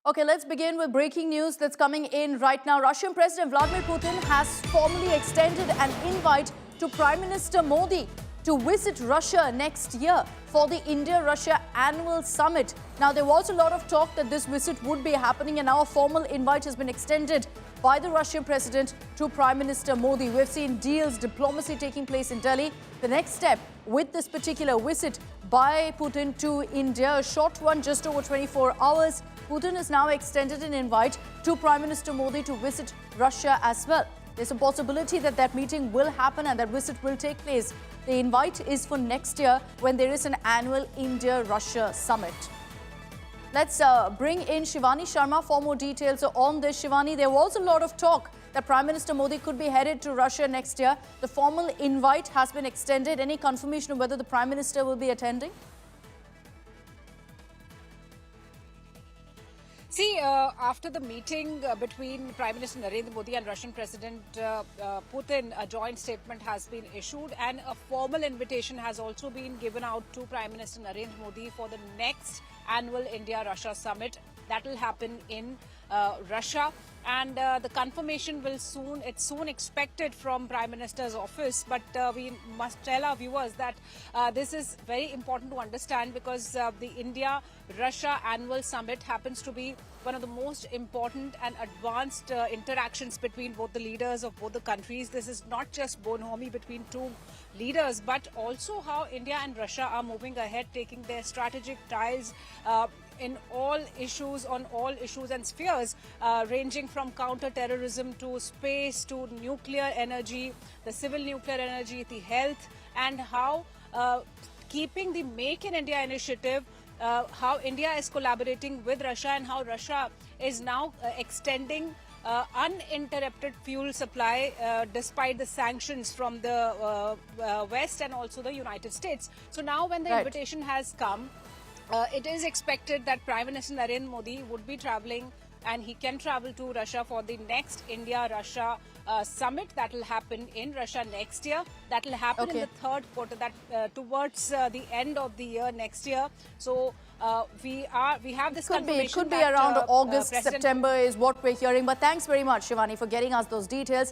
Okay, let's begin with breaking news that's coming in right now. Russian President Vladimir Putin has formally extended an invite to Prime Minister Modi to visit Russia next year for the India-Russia annual summit. Now, there was a lot of talk that this visit would be happening, and now a formal invite has been extended by the Russian president to Prime Minister Modi. We've seen deals, diplomacy taking place in Delhi. The next step with this particular visit by Putin to India, a short one, just over 24 hours, Putin has now extended an invite to Prime Minister Modi to visit Russia as well. There's a possibility that that meeting will happen and that visit will take place. The invite is for next year when there is an annual India-Russia summit. Let's bring in Shivani Sharma for more details on this. Shivani, there was a lot of talk that Prime Minister Modi could be headed to Russia next year. The formal invite has been extended. Any confirmation of whether the Prime Minister will be attending? See, after the meeting between Prime Minister Narendra Modi and Russian President Putin, a joint statement has been issued and a formal invitation has also been given out to Prime Minister Narendra Modi for the next annual India-Russia summit. That will happen in Russia, and the confirmation will it's soon expected from Prime Minister's office. But we must tell our viewers that this is very important to understand because the India-Russia annual summit happens to be one of the most important and advanced interactions between both the leaders of both the countries. This is not just bonhomie between two leaders, but also how India and Russia are moving ahead, taking their strategic ties in all issues, on all issues and spheres, ranging from counter-terrorism to space to nuclear energy, the civil nuclear energy, the health, and how keeping the Make in India initiative, how India is collaborating with Russia and how Russia is now extending uninterrupted fuel supply despite the sanctions from the West and also the United States. So now when the invitation has come, it is expected that Prime Minister Narendra Modi would be travelling and he can travel to Russia for the next India-Russia summit that will happen in Russia next year. That will happen in the third quarter, that towards the end of the year next year. So we have this confirmation. It could be around August, September is what we're hearing. But thanks very much, Shivani, for getting us those details.